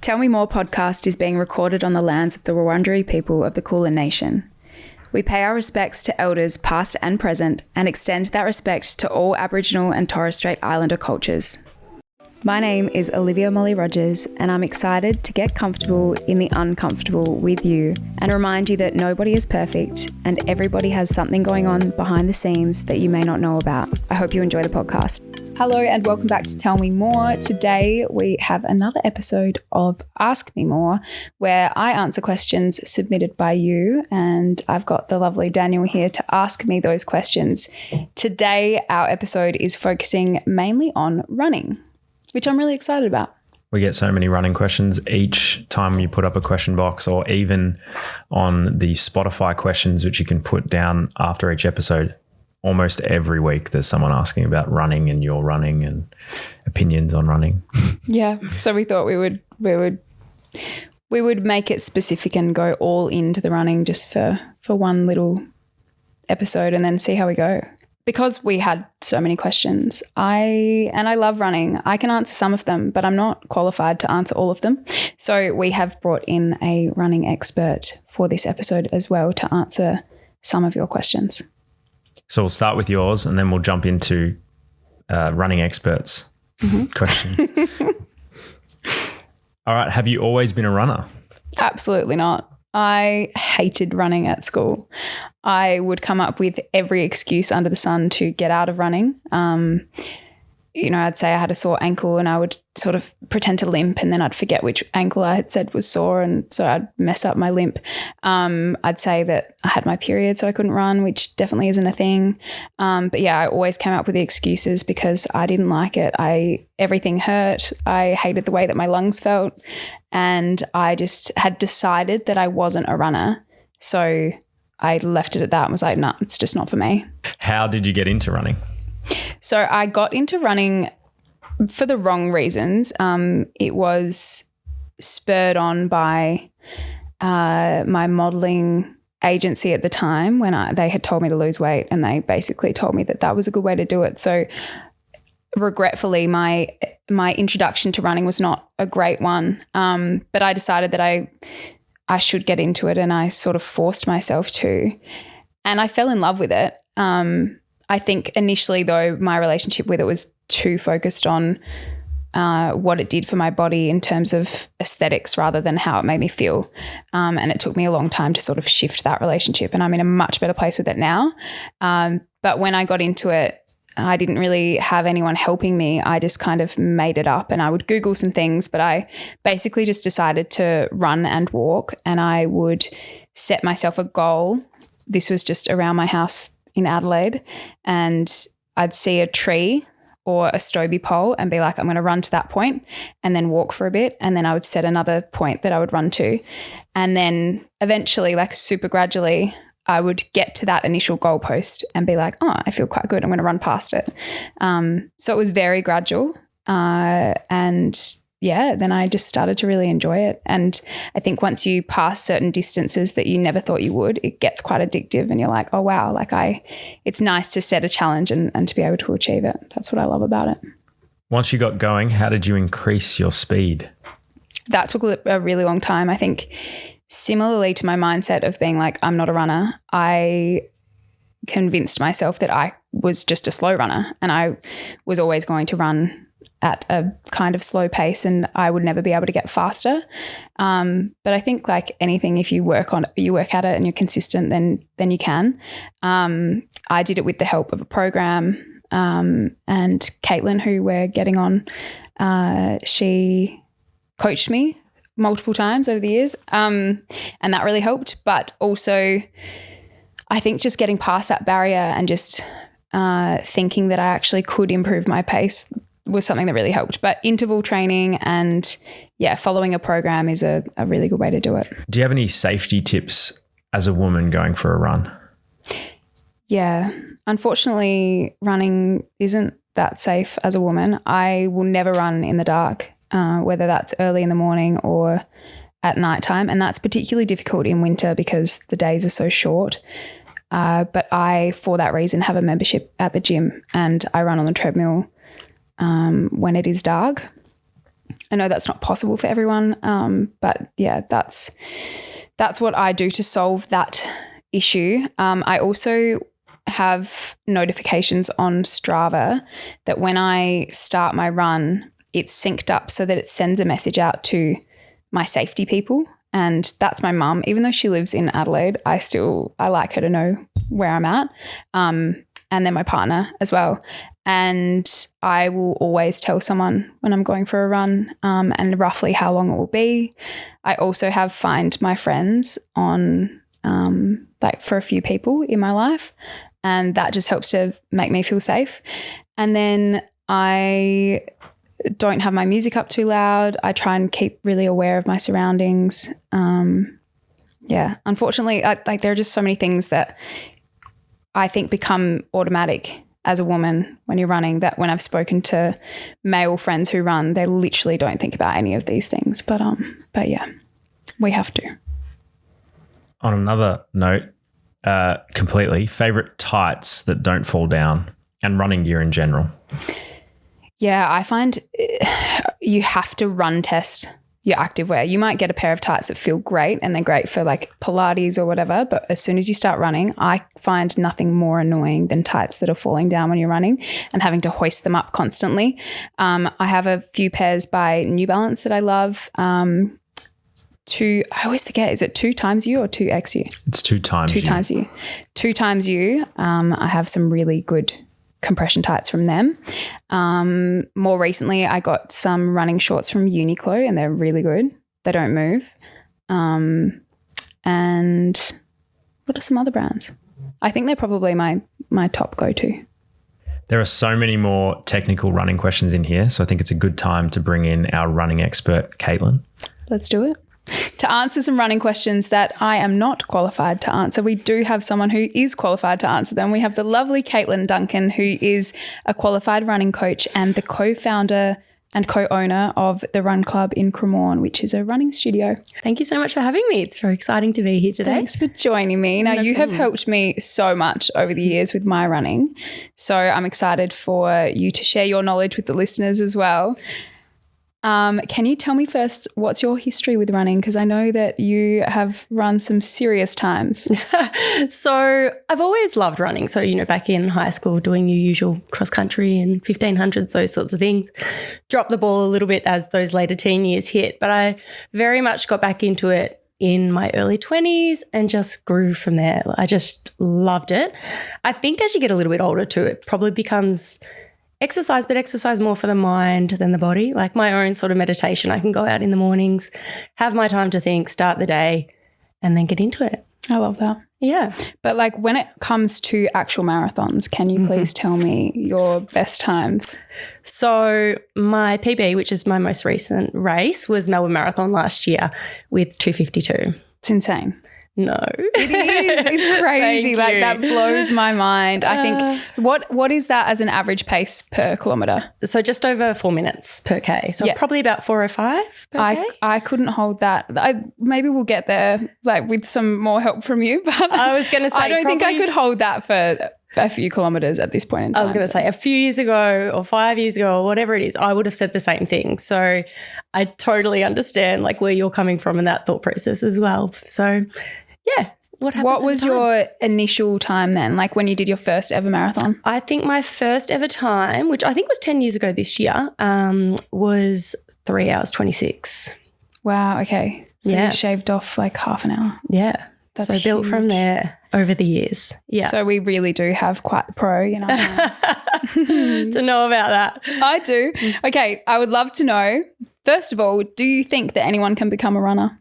Tell Me More podcast is being recorded on the lands of the Wurundjeri people of the Kulin Nation. We pay our respects to elders past and present and extend that respect to all Aboriginal and Torres Strait Islander cultures. My name is Olivia Molly Rogers and I'm excited to get comfortable in the uncomfortable with you and remind you that nobody is perfect and everybody has something going on behind the scenes that you may not know about. I hope you enjoy the podcast. Hello and welcome back to Tell Me More. Today we have another episode of Ask Me More where I answer questions submitted by you, and I've got the lovely Daniel here to ask me those questions. Today our episode is focusing mainly on running, which I'm really excited about. We get so many running questions each time you put up a question box, or even on the Spotify questions, which you can put down after each episode. Almost every week there's someone asking about running and your running and opinions on running. Yeah. So we thought we would make it specific and go all into the running just for one little episode and then see how we go. Because we had so many questions, I love running. I can answer some of them, but I'm not qualified to answer all of them. So we have brought in a running expert for this episode as well to answer some of your questions. So we'll start with yours and then we'll jump into running experts questions. All right. Have you always been a runner? Absolutely not. I hated running at school. I would come up with every excuse under the sun to get out of running. I'd say I had a sore ankle and I would sort of pretend to limp and then I'd forget which ankle I had said was sore, and so I'd mess up my limp. I'd say that I had my period so I couldn't run, which definitely isn't a thing. But yeah, I always came up with the excuses because I didn't like it. Everything hurt. I hated the way that my lungs felt, and I just had decided that I wasn't a runner. So I left it at that and was like, nah, it's just not for me. How did you get into running? So I got into running for the wrong reasons. It was spurred on by my modelling agency at the time when they had told me to lose weight, and they basically told me that was a good way to do it. So regretfully, my introduction to running was not a great one, but I decided that I should get into it, and I sort of forced myself to, and I fell in love with it. I think initially, though, my relationship with it was too focused on what it did for my body in terms of aesthetics rather than how it made me feel. And it took me a long time to sort of shift that relationship, and I'm in a much better place with it now. But when I got into it, I didn't really have anyone helping me. I just kind of made it up, and I would Google some things, but I basically just decided to run and walk, and I would set myself a goal. This was just around my house in Adelaide, and I'd see a tree or a Stoby pole and be like, I'm going to run to that point and then walk for a bit, and then I would set another point that I would run to, and then eventually, like super gradually, I would get to that initial goalpost and be like, oh, I feel quite good, I'm going to run past it. So it was very gradual, and yeah, then I just started to really enjoy it. And I think once you pass certain distances that you never thought you would, it gets quite addictive, and you're like, oh wow, it's nice to set a challenge and to be able to achieve it. That's what I love about it. Once you got going, how did you increase your speed? That took a really long time. I think similarly to my mindset of being like, I'm not a runner, I convinced myself that I was just a slow runner, and I was always going to run at a kind of slow pace and I would never be able to get faster. But I think like anything, if you work at it and you're consistent, then you can. I did it with the help of a program, and Caitlin, who we're getting on, she coached me multiple times over the years, and that really helped. But also I think just getting past that barrier and just thinking that I actually could improve my pace was something that really helped. But interval training and following a program is a really good way to do it. Do you have any safety tips as a woman going for a run? Yeah, unfortunately running isn't that safe as a woman. I will never run in the dark, whether that's early in the morning or at nighttime, and that's particularly difficult in winter because the days are so short. But I, for that reason, have a membership at the gym, and I run on the treadmill when it is dark. I know that's not possible for everyone, but yeah, that's what I do to solve that issue. I also have notifications on Strava that when I start my run, it's synced up so that it sends a message out to my safety people. And that's my mum. Even though she lives in Adelaide, I like her to know where I'm at. And then my partner as well. And I will always tell someone when I'm going for a run, and roughly how long it will be. I also have Find My Friends on like for a few people in my life, and that just helps to make me feel safe. And then I don't have my music up too loud. I try and keep really aware of my surroundings. Unfortunately, there are just so many things that I think become automatic as a woman when you're running, that when I've spoken to male friends who run, they literally don't think about any of these things. But yeah, we have to. On another note, completely, favorite tights that don't fall down and running gear in general. Yeah, I find you have to run test your activewear. You might get a pair of tights that feel great and they're great for like Pilates or whatever, but as soon as you start running, I find nothing more annoying than tights that are falling down when you're running and having to hoist them up constantly. I have a few pairs by New Balance that I love. I always forget, is it 2XU or 2XU? It's 2XU. 2XU. 2XU. I have some really good compression tights from them. More recently, I got some running shorts from Uniqlo and they're really good. They don't move. And what are some other brands? I think they're probably my top go-to. There are so many more technical running questions in here, so I think it's a good time to bring in our running expert, Caitlin. Let's do it. To answer some running questions that I am not qualified to answer, we do have someone who is qualified to answer them. We have the lovely Caitlin Duncan, who is a qualified running coach and the co-founder and co-owner of the Run Club in Cremorne, which is a running studio. Thank you so much for having me. It's very exciting to be here today. Thanks for joining me. Now, you have helped me so much over the years with my running, so I'm excited for you to share your knowledge with the listeners as well. Can you tell me first, what's your history with running? Because I know that you have run some serious times. So I've always loved running. So, back in high school, doing your usual cross country and 1500s, those sorts of things. Dropped the ball a little bit as those later teen years hit, but I very much got back into it in my early 20s and just grew from there. I just loved it. I think as you get a little bit older too, it probably becomes exercise, but exercise more for the mind than the body. Like my own sort of meditation. I can go out in the mornings, have my time to think, start the day, and then get into it. I love that. Yeah. But like when it comes to actual marathons, can you please tell me your best times? So my PB, which is my most recent race, was Melbourne Marathon last year with 2:52. It's insane. No. It is. It's crazy. Like that blows my mind. I think what is that as an average pace per kilometre? So just over 4 minutes per K. So probably about 4:05 per K. I couldn't hold that. Maybe we'll get there like with some more help from you. But I was going to say I don't think I could hold that for a few kilometres at this point in time. I was going to say a few years ago or 5 years ago or whatever it is, I would have said the same thing. So I totally understand like where you're coming from in that thought process as well. So yeah. What was your initial time then, like when you did your first ever marathon? I think my first ever time, which I think was 10 years ago this year, was 3 hours 26. Wow, okay. So you shaved off like half an hour. Yeah. That's so built from there over the years. Yeah. So we really do have quite the pro in our hands. To know about that. I do. Okay, I would love to know, first of all, do you think that anyone can become a runner?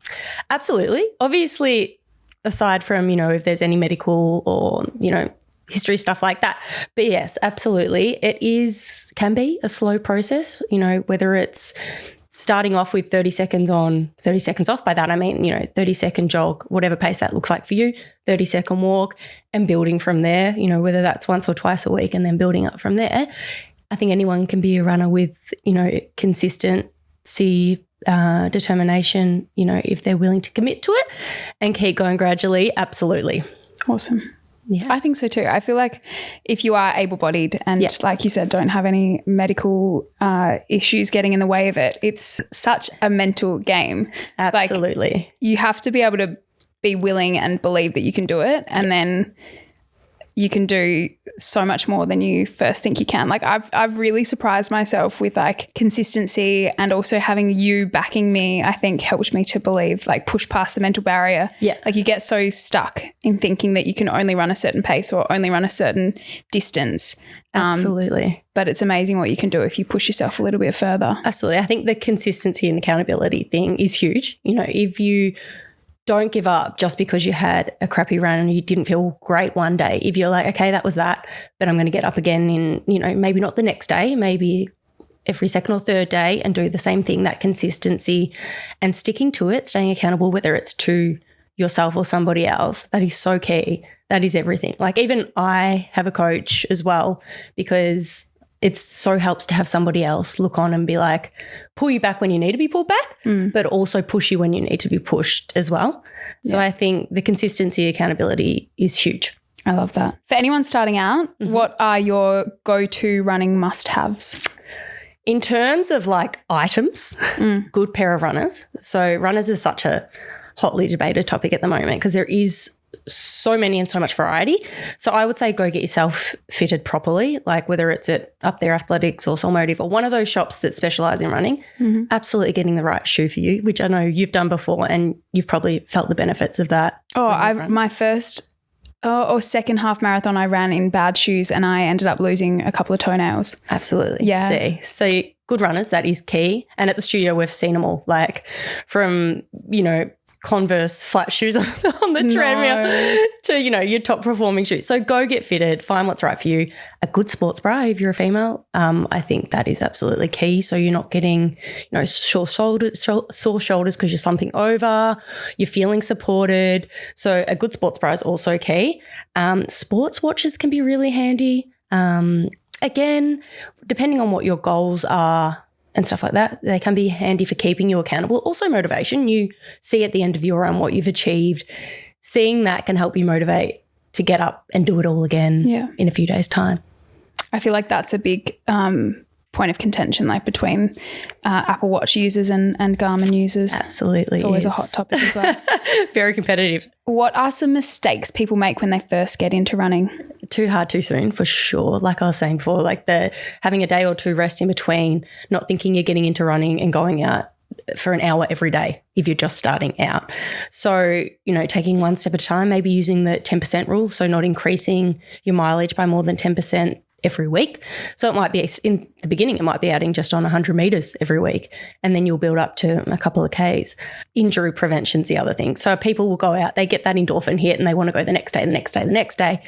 Absolutely. Obviously, aside from, if there's any medical or, history stuff like that. But yes, absolutely. It can be a slow process, whether it's starting off with 30 seconds on, 30 seconds off. By that I mean, 30-second jog, whatever pace that looks like for you, 30-second walk, and building from there, whether that's once or twice a week and then building up from there. I think anyone can be a runner with, consistency, determination, if they're willing to commit to it and keep going gradually. Absolutely. Awesome. Yeah. I think so too. I feel like if you are able-bodied and like you said, don't have any medical issues getting in the way of it, it's such a mental game. Absolutely. Like, you have to be able to be willing and believe that you can do it, and then you can do so much more than you first think you can. Like I've really surprised myself with like consistency, and also having you backing me, I think helped me to believe, like push past the mental barrier. Yeah. Like you get so stuck in thinking that you can only run a certain pace or only run a certain distance. Absolutely. But it's amazing what you can do if you push yourself a little bit further. Absolutely. I think the consistency and accountability thing is huge. You know, if you don't give up just because you had a crappy run and you didn't feel great one day. If you're like, okay, that was that, but I'm going to get up again in, you know, maybe not the next day, maybe every second or third day, and do the same thing, that consistency and sticking to it, staying accountable, whether it's to yourself or somebody else, that is so key. That is everything. Like even I have a coach as well, because it so helps to have somebody else look on and be like, pull you back when you need to be pulled back, but also push you when you need to be pushed as well. So I think the consistency, accountability is huge. I love that. For anyone starting out, what are your go-to running must-haves? In terms of like items, good pair of runners. So runners is such a hotly debated topic at the moment because there is so many and so much variety. So I would say go get yourself fitted properly, like whether it's at Up There Athletics or Soul Motive or one of those shops that specialise in running, absolutely getting the right shoe for you, which I know you've done before and you've probably felt the benefits of that. My first or second half marathon I ran in bad shoes and I ended up losing a couple of toenails. Absolutely. Yeah. See, so good runners, that is key. And at the studio we've seen them all, like from, you know, Converse flat shoes on the treadmill to, you know, your top performing shoes. So go get fitted, find what's right for you. A good sports bra if you're a female, I think that is absolutely key. So you're not getting, you know, sore shoulders because you're slumping over, you're feeling supported. So a good sports bra is also key. Sports watches can be really handy. Again, depending on what your goals are, and stuff like that, they can be handy for keeping you accountable. Also motivation. You see at the end of your run what you've achieved. Seeing that can help you motivate to get up and do it all again in a few days' time. I feel like that's a big point of contention, like between Apple Watch users and Garmin users. Absolutely. It's always a hot topic as well. Very competitive. What are some mistakes people make when they first get into running? Too hard too soon, for sure. Like I was saying before, like the having a day or two rest in between, not thinking you're getting into running and going out for an hour every day if you're just starting out. So, you know, taking one step at a time, maybe using the 10% rule, so not increasing your mileage by more than 10% every week. So it might be in the beginning, it might be adding just on 100 meters every week, and then you'll build up to a couple of Ks. Injury prevention's the other thing. So people will go out, they get that endorphin hit and they want to go the next day,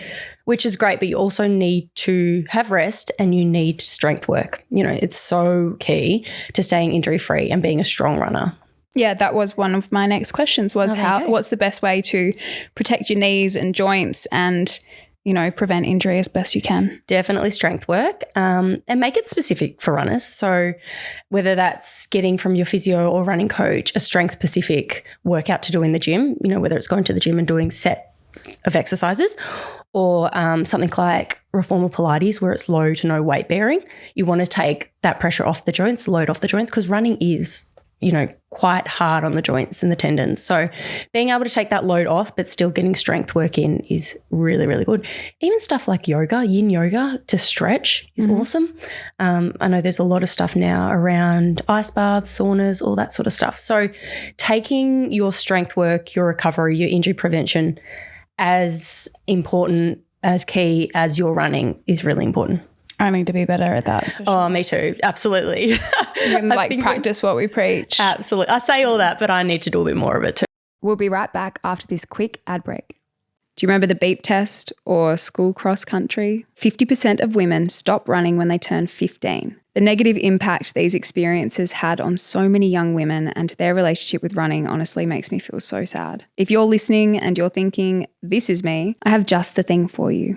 which is great, but you also need to have rest and you need strength work. You know, it's so key to staying injury free and being a strong runner. Yeah, that was one of my next questions was what's the best way to protect your knees and joints and, you know, prevent injury as best you can. Definitely strength work and make it specific for runners. So whether that's getting from your physio or running coach a strength specific workout to do in the gym, you know, whether it's going to the gym and doing sets of exercises or something like reformer Pilates where it's low to no weight bearing. You want to take that pressure off the joints, load off the joints, because running is, you know, quite hard on the joints and the tendons. So being able to take that load off but still getting strength work in is really, really good. Even stuff like yoga, yin yoga to stretch is awesome. I know there's a lot of stuff now around ice baths, saunas, all that sort of stuff. So taking your strength work, your recovery, your injury prevention as important, as key as your running is really important. I need to be better at that. For sure. Oh, me too. Absolutely. And practice what we preach. Absolutely. I say all that, but I need to do a bit more of it too. We'll be right back after this quick ad break. Do you remember the beep test or school cross country? 50% of women stop running when they turn 15. The negative impact these experiences had on so many young women and their relationship with running honestly makes me feel so sad. If you're listening and you're thinking, this is me, I have just the thing for you.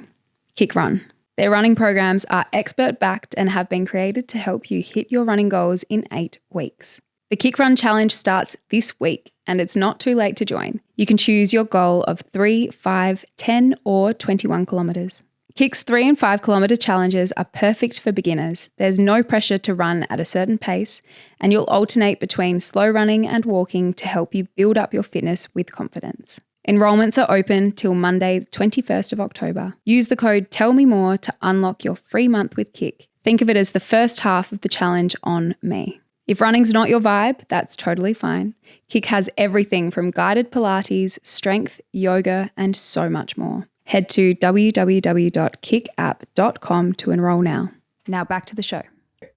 Kick Run. Their running programs are expert-backed and have been created to help you hit your running goals in 8 weeks. The Kick Run Challenge starts this week and it's not too late to join. You can choose your goal of 3, 5, 10 or 21 kilometres. Kick's 3 and 5 kilometre challenges are perfect for beginners. There's no pressure to run at a certain pace and you'll alternate between slow running and walking to help you build up your fitness with confidence. Enrollments are open till Monday, 21st of October. Use the code TELLMEMORE to unlock your free month with Kick. Think of it as the first half of the challenge on me. If running's not your vibe, that's totally fine. Kick has everything from guided Pilates, strength, yoga, and so much more. Head to www.kickapp.com to enroll now. Now back to the show.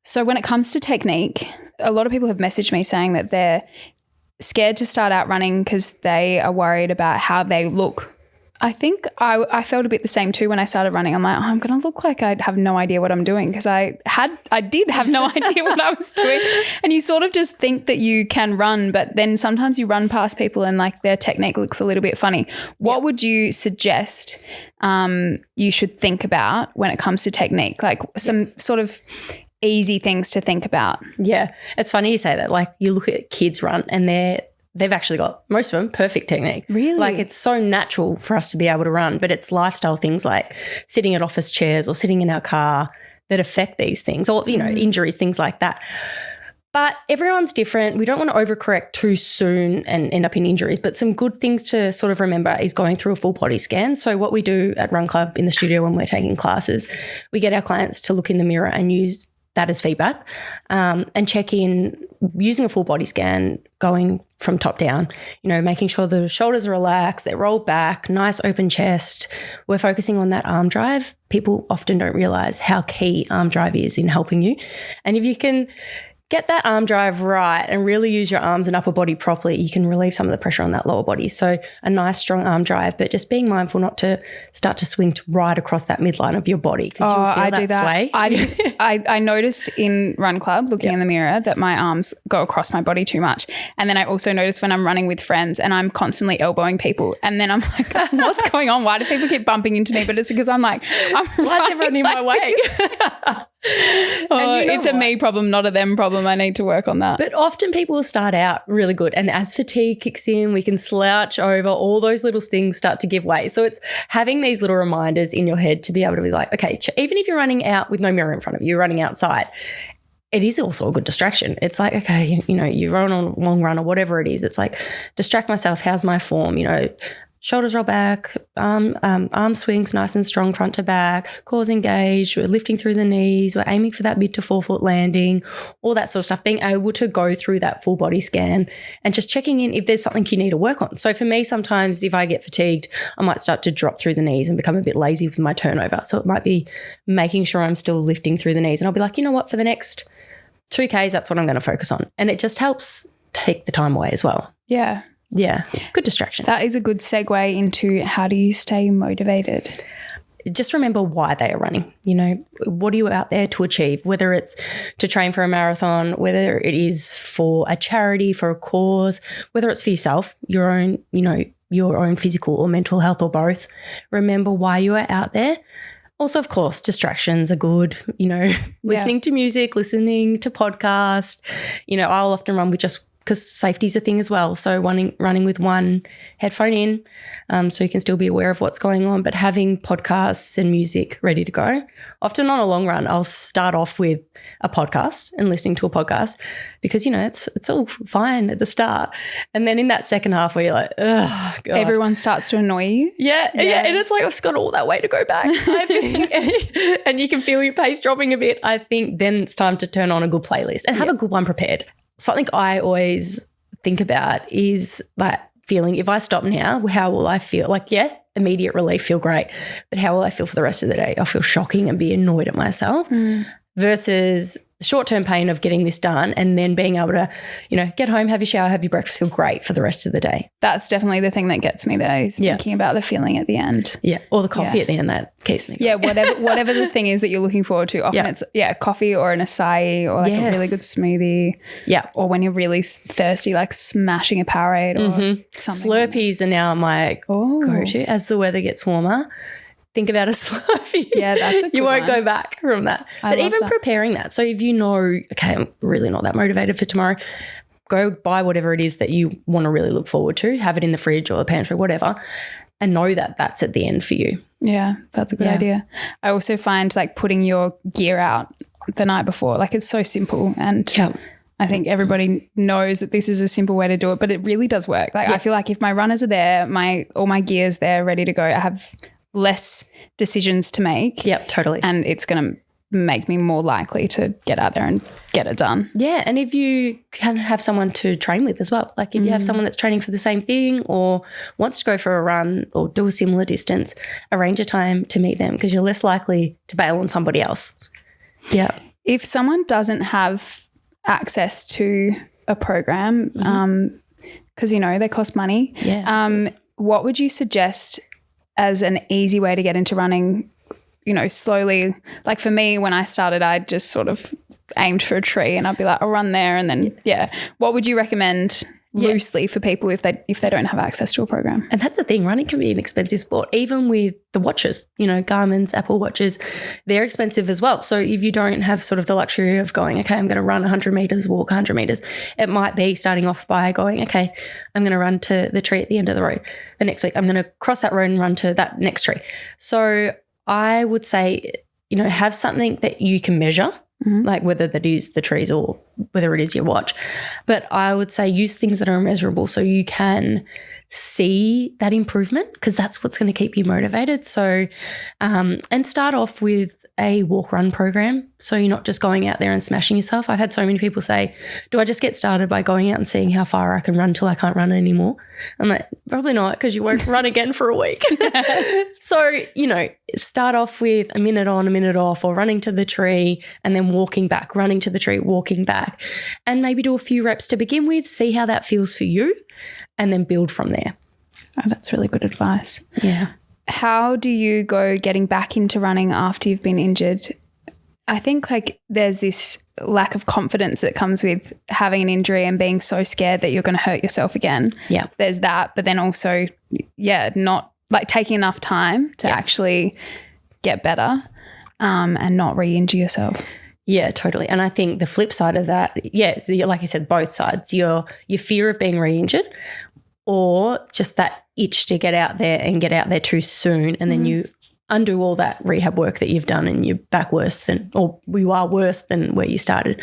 So when it comes to technique, a lot of people have messaged me saying that they're scared to start out running because they are worried about how they look. I think I felt a bit the same too when I started running. I'm like, I'm going to look like I have no idea what I'm doing because I did have no idea what I was doing. And you sort of just think that you can run, but then sometimes you run past people and like their technique looks a little bit funny. What would you suggest you should think about when it comes to technique? Like some sort of easy things to think about. Yeah. It's funny you say that. Like you look at kids run and they've actually got, most of them, perfect technique. Really? Like it's so natural for us to be able to run, but it's lifestyle things like sitting at office chairs or sitting in our car that affect these things or, injuries, things like that. But everyone's different. We don't want to overcorrect too soon and end up in injuries, but some good things to sort of remember is going through a full body scan. So what we do at Run Club in the studio when we're taking classes, we get our clients to look in the mirror and use that as feedback and check in using a full body scan, going from top down, making sure the shoulders are relaxed, they're rolled back, nice open chest. We're focusing on that arm drive. People often don't realize how key arm drive is in helping you. And if you can get that arm drive right and really use your arms and upper body properly, you can relieve some of the pressure on that lower body. So a nice strong arm drive, but just being mindful not to start to swing right across that midline of your body because you'll feel that sway. I noticed in Run Club looking in the mirror that my arms go across my body too much. And then I also noticed when I'm running with friends and I'm constantly elbowing people and then I'm like, what's going on? Why do people keep bumping into me? But it's because I'm like, why is everyone in my way? It's a me problem, not a them problem. I need to work on that. But often people will start out really good and as fatigue kicks in, we can slouch over, all those little things start to give way. So it's having these little reminders in your head to be able to be like, okay, even if you're running out with no mirror in front of you, you're running outside, it is also a good distraction. It's like, okay, you run on a long run or whatever it is. It's like, distract myself. How's my form? Shoulders roll back, arm swings nice and strong front to back, cores engaged, we're lifting through the knees, we're aiming for that mid to forefoot landing, all that sort of stuff, being able to go through that full body scan and just checking in if there's something you need to work on. So for me, sometimes if I get fatigued, I might start to drop through the knees and become a bit lazy with my turnover. So it might be making sure I'm still lifting through the knees and I'll be like, you know what, for the next 2Ks, that's what I'm going to focus on. And it just helps take the time away as well. Yeah. Yeah, good distraction. That is a good segue into how do you stay motivated? Just remember why they are running. What are you out there to achieve? Whether it's to train for a marathon, whether it is for a charity, for a cause, whether it's for yourself, your own, your own physical or mental health or both. Remember why you are out there. Also, of course, distractions are good, listening to music, listening to podcasts. I'll often run with just because safety's a thing as well. So running with one headphone in so you can still be aware of what's going on, but having podcasts and music ready to go. Often on a long run, I'll start off with a podcast and listening to a podcast because, it's all fine at the start. And then in that second half where you're like, oh, God. Everyone starts to annoy you. Yeah. And it's like, I've got all that way to go back, I think. And you can feel your pace dropping a bit. I think then it's time to turn on a good playlist and have a good one prepared. Something I always think about is that feeling, if I stop now, how will I feel? Like, immediate relief, feel great. But how will I feel for the rest of the day? I'll feel shocking and be annoyed at myself versus the short-term pain of getting this done and then being able to, get home, have your shower, have your breakfast, feel great for the rest of the day. That's definitely the thing that gets me though, is thinking about the feeling at the end. Yeah, or the coffee at the end that keeps me going. Yeah, whatever the thing is that you're looking forward to. Often it's, coffee or an acai or like a really good smoothie. Yeah. Or when you're really thirsty, like smashing a Powerade or something. Slurpees are now my go-to as the weather gets warmer. Think about a Slurpee. Yeah, that's a good You won't one. go back from that. But even preparing that. So if okay, I'm really not that motivated for tomorrow, go buy whatever it is that you want to really look forward to, have it in the fridge or the pantry, whatever, and know that that's at the end for you. Yeah, that's a good idea. I also find like putting your gear out the night before, like it's so simple, and I think everybody knows that this is a simple way to do it, but it really does work. Like I feel like if my runners are there, all my gear's there ready to go, I have less decisions to make. Yep, totally. And it's going to make me more likely to get out there and get it done. Yeah, and if you can have someone to train with as well, like if you have someone that's training for the same thing or wants to go for a run or do a similar distance, arrange a time to meet them because you're less likely to bail on somebody else. Yeah. If someone doesn't have access to a program, because, they cost money, what would you suggest as an easy way to get into running, slowly? Like for me, when I started, I just sort of aimed for a tree and I'd be like, I'll run there. And then, what would you recommend loosely for people if they don't have access to a program? And that's the thing, running can be an expensive sport, even with the watches, Garmin's, Apple watches, they're expensive as well. So if you don't have sort of the luxury of going, okay, I'm going to run 100 meters, walk 100 meters, it might be starting off by going, okay, I'm going to run to the tree at the end of the road. The next week, I'm going to cross that road and run to that next tree. So I would say, have something that you can measure, like whether that is the trees or whether it is your watch. But I would say use things that are measurable so you can see that improvement, because that's what's going to keep you motivated. So, and start off with a walk-run program so you're not just going out there and smashing yourself. I've had so many people say, do I just get started by going out and seeing how far I can run till I can't run anymore? I'm like, probably not, because you won't run again for a week. So, start off with a minute on, a minute off, or running to the tree and then walking back, running to the tree, walking back, and maybe do a few reps to begin with, see how that feels for you, and then build from there. Oh, that's really good advice. Yeah. How do you go getting back into running after you've been injured? I think like there's this lack of confidence that comes with having an injury and being so scared that you're going to hurt yourself again. Yeah. There's that, but then also, not like taking enough time to actually get better and not re-injure yourself. Yeah, totally. And I think the flip side of that, it's like you said, both sides, your fear of being re-injured or just that itch to get out there and get out there too soon, and then you undo all that rehab work that you've done and you're back you are worse than where you started.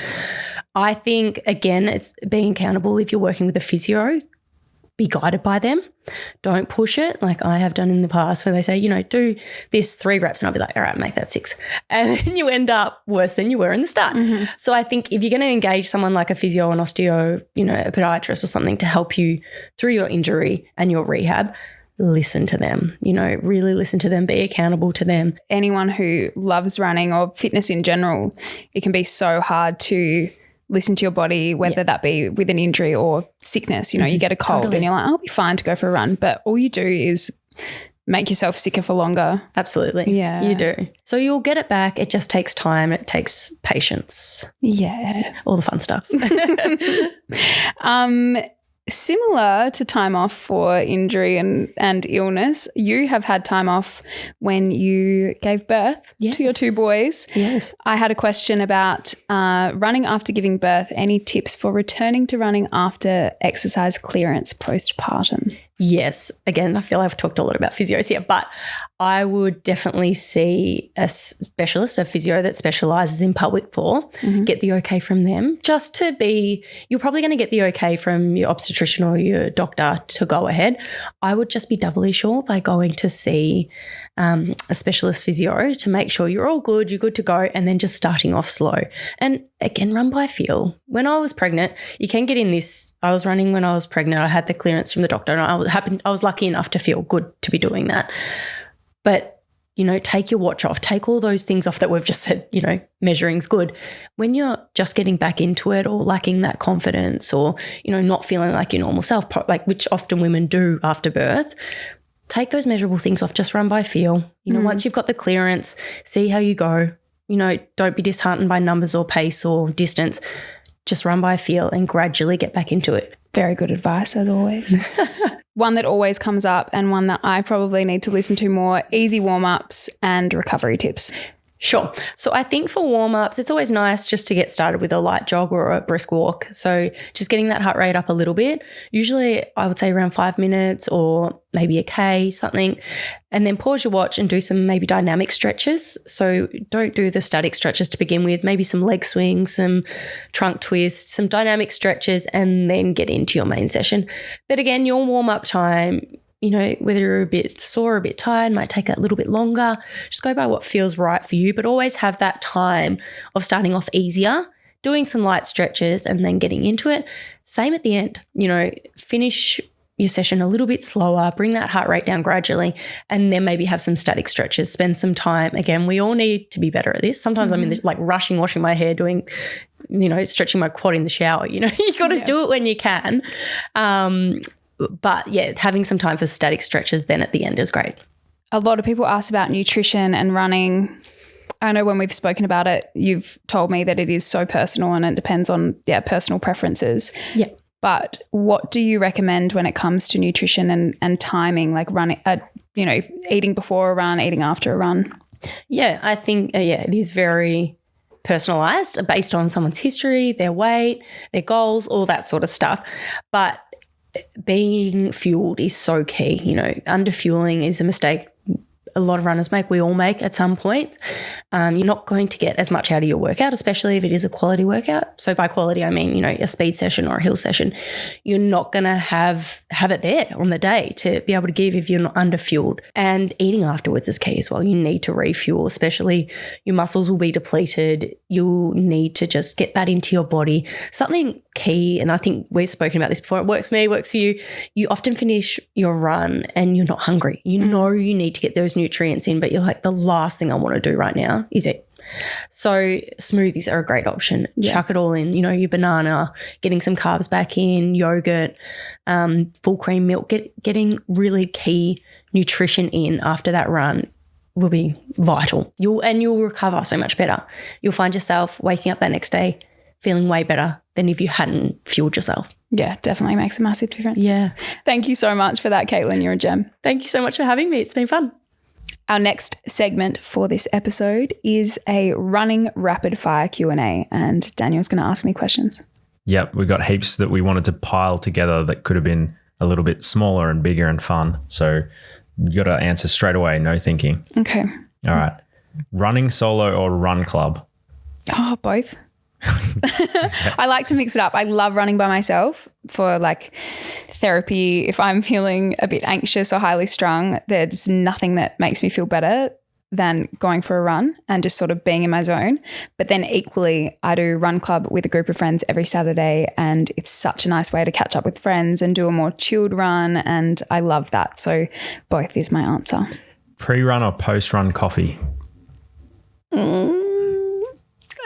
I think, again, it's being accountable. If you're working with a physio, be guided by them. Don't push it like I have done in the past where they say, do this 3 reps, and I'll be like, all right, make that 6. And then you end up worse than you were in the start. So I think if you're going to engage someone like a physio, an osteo, a podiatrist or something to help you through your injury and your rehab, listen to them, really listen to them, be accountable to them. Anyone who loves running or fitness in general, it can be so hard to listen to your body, whether that be with an injury or sickness. You get a cold and you're like, I'll be fine to go for a run. But all you do is make yourself sicker for longer. Absolutely. Yeah. You do. So you'll get it back. It just takes time. It takes patience. Yeah. All the fun stuff. Similar to time off for injury and illness, you have had time off when you gave birth to your 2 boys. Yes. I had a question about running after giving birth. Any tips for returning to running after exercise clearance postpartum? Yes. Again, I feel I've talked a lot about physios here, but I would definitely see a specialist, a physio that specialises in pelvic floor, get the okay from them. You're probably going to get the okay from your obstetrician or your doctor to go ahead. I would just be doubly sure by going to see a specialist physio to make sure you're all good, you're good to go, and then just starting off slow. And again, run by feel. When I was pregnant, you can get in this. I was running when I was pregnant. I had the clearance from the doctor, and I was lucky enough to feel good to be doing that. But, take your watch off, take all those things off that we've just said, measuring's good. When you're just getting back into it or lacking that confidence or, not feeling like your normal self, like which often women do after birth, take those measurable things off, just run by feel. Once you've got the clearance, see how you go. Don't be disheartened by numbers or pace or distance. Just run by feel and gradually get back into it. Very good advice, as always. One that always comes up and one that I probably need to listen to more, easy warm-ups and recovery tips. Sure. So I think for warm-ups, it's always nice just to get started with a light jog or a brisk walk. So just getting that heart rate up a little bit, usually I would say around 5 minutes or maybe a K, something, and then pause your watch and do some maybe dynamic stretches. So don't do the static stretches to begin with, maybe some leg swings, some trunk twists, some dynamic stretches, and then get into your main session. But again, your warm-up time, you know, whether you're a bit sore or a bit tired, might take a little bit longer. Just go by what feels right for you, but always have that time of starting off easier, doing some light stretches and then getting into it. Same at the end, you know, finish your session a little bit slower, bring that heart rate down gradually, and then maybe have some static stretches, spend some time. Again, we all need to be better at this. Sometimes I'm in like rushing, washing my hair, doing, you know, stretching my quad in the shower. You know, you got to do it when you can. But yeah, having some time for static stretches then at the end is great. A lot of people ask about nutrition and running. I know when we've spoken about it, you've told me that it is so personal and it depends on personal preferences. Yeah. But what do you recommend when it comes to nutrition and timing, like running, you know, eating before a run, eating after a run? Yeah, I think, it is very personalised based on someone's history, their weight, their goals, all that sort of stuff. But being fueled is so key. You know, under-fueling is a mistake a lot of runners make, we all make at some point. You're not going to get as much out of your workout, especially if it is a quality workout. So by quality, I mean, you know, a speed session or a hill session. You're not going to have it there on the day to be able to give if you're not under-fueled. And eating afterwards is key as well. You need to refuel, especially your muscles will be depleted. You'll need to just get that into your body. Something key, and I think we've spoken about this before, it works for me, works for you. You often finish your run and you're not hungry. You know you need to get those nutrients in, but you're like, the last thing I want to do right now is eat. So smoothies are a great option. Yeah. Chuck it all in, you know, your banana, getting some carbs back in, yogurt, full cream milk, getting really key nutrition in after that run will be vital. You'll recover so much better. You'll find yourself waking up that next day feeling way better than if you hadn't fueled yourself. Yeah, definitely makes a massive difference. Yeah. Thank you so much for that, Caitlin. You're a gem. Thank you so much for having me. It's been fun. Our next segment for this episode is a running rapid fire Q&A, and Daniel's going to ask me questions. Yep, we've got heaps that we wanted to pile together that could have been a little bit smaller and bigger and fun. So you got to answer straight away, no thinking. Okay. All right. Running solo or run club? Oh, both. I like to mix it up. I love running by myself for like therapy. If I'm feeling a bit anxious or highly strung, there's nothing that makes me feel better than going for a run and just sort of being in my zone. But then equally, I do run club with a group of friends every Saturday, and it's such a nice way to catch up with friends and do a more chilled run, and I love that. So both is my answer. Pre-run or post-run coffee?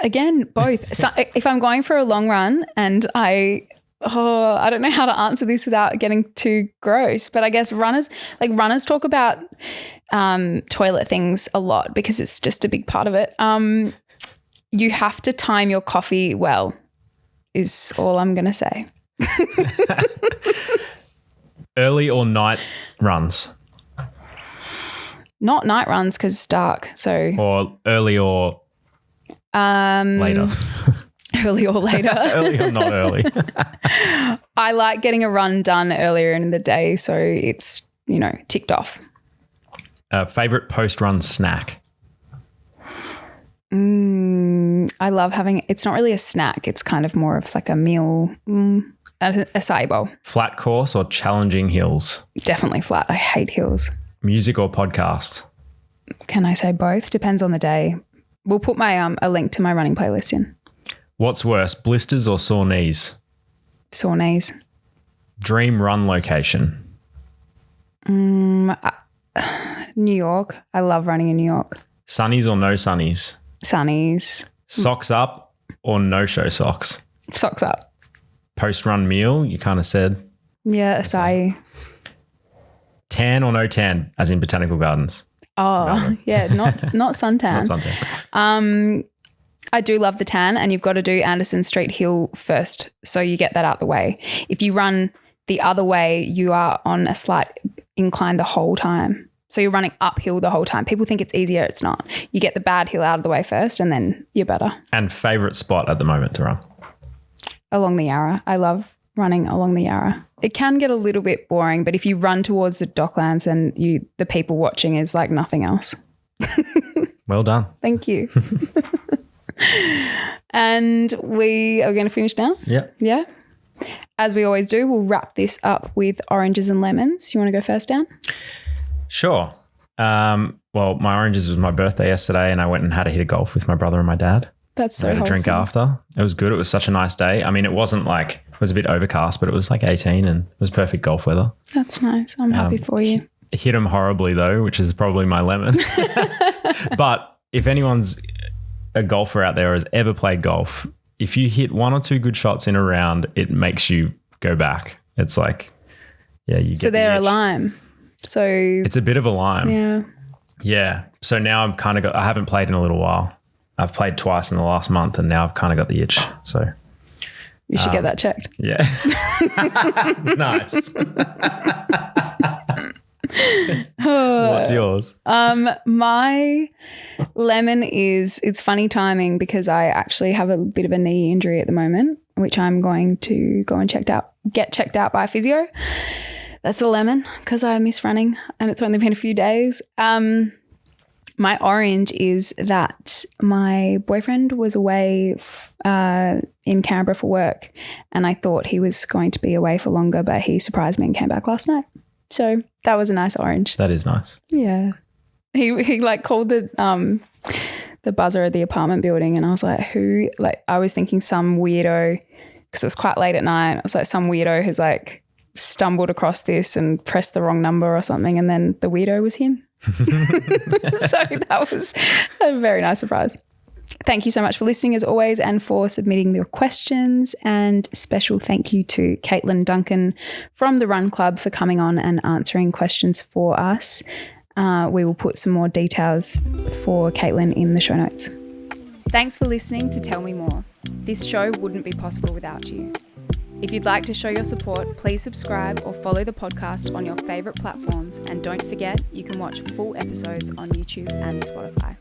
Again, both. So if I'm going for a long run and I don't know how to answer this without getting too gross, but I guess runners talk about toilet things a lot because it's just a big part of it. You have to time your coffee well is all I'm going to say. Early or night runs? Not night runs because it's dark. So or early or later. Early or later. Early or not early. I like getting a run done earlier in the day so it's, you know, ticked off. Favorite post-run snack? I love having, it's not really a snack. It's kind of more of like a meal, a acai bowl. Flat course or challenging hills? Definitely flat. I hate hills. Music or podcast? Can I say both? Depends on the day. We'll put my a link to my running playlist in. What's worse, blisters or sore knees? Sore knees. Dream run location? New York. I love running in New York. Sunnies or no sunnies? Sunnies. Socks up or no-show socks? Socks up. Post-run meal, you kind of said. Yeah, acai. Tan or no tan, as in botanical gardens? Oh, yeah, not suntan. Not suntan. I do love the tan, and you've got to do Anderson Street Hill first so you get that out the way. If you run the other way, you are on a slight incline the whole time. So you're running uphill the whole time. People think it's easier. It's not. You get the bad hill out of the way first and then you're better. And favourite spot at the moment to run? Along the Yarra. I love running along the Yarra. It can get a little bit boring, but if you run towards the Docklands and the people watching is like nothing else. Well done. Thank you. And we are going to finish now? Yep. Yeah. As we always do, we'll wrap this up with oranges and lemons. You want to go first, Dan? Sure. Well, my oranges was my birthday yesterday and I went and had a hit of golf with my brother and my dad. That's so I had a drink wholesome. after. It was good. It was such a nice day. I mean, it wasn't like, it was a bit overcast, but it was like 18 and it was perfect golf weather. That's nice. I'm happy for you. Hit them horribly though, which is probably my lemon. But if anyone's a golfer out there or has ever played golf, if you hit one or two good shots in a round, it makes you go back. It's like, yeah, you get So they're the a itch. lime. So It's a bit of a lime. yeah. Yeah. So now I'm kind of I haven't played in a little while. I've played twice in the last month and now I've kind of got the itch. So You should get that checked. yeah. Nice. What's yours? My lemon it's funny timing because I actually have a bit of a knee injury at the moment, which I'm going to go and get checked out by a physio. That's a lemon because I miss running and it's only been a few days. My orange is that my boyfriend was away in Canberra for work and I thought he was going to be away for longer, but he surprised me and came back last night. So that was a nice orange. That is nice. Yeah. He like called the buzzer at the apartment building and I was like, who? Like I was thinking some weirdo because it was quite late at night. I was like some weirdo who's like stumbled across this and pressed the wrong number or something and then the weirdo was him. So that was a very nice surprise. Thank you so much for listening as always and for submitting your questions, and special thank you to Caitlin Duncan from the Run Club for coming on and answering questions for us. We will put some more details for Caitlin in the show notes. Thanks for listening to Tell Me More. This show wouldn't be possible without you. If you'd like to show your support, please subscribe or follow the podcast on your favourite platforms, and don't forget you can watch full episodes on YouTube and Spotify.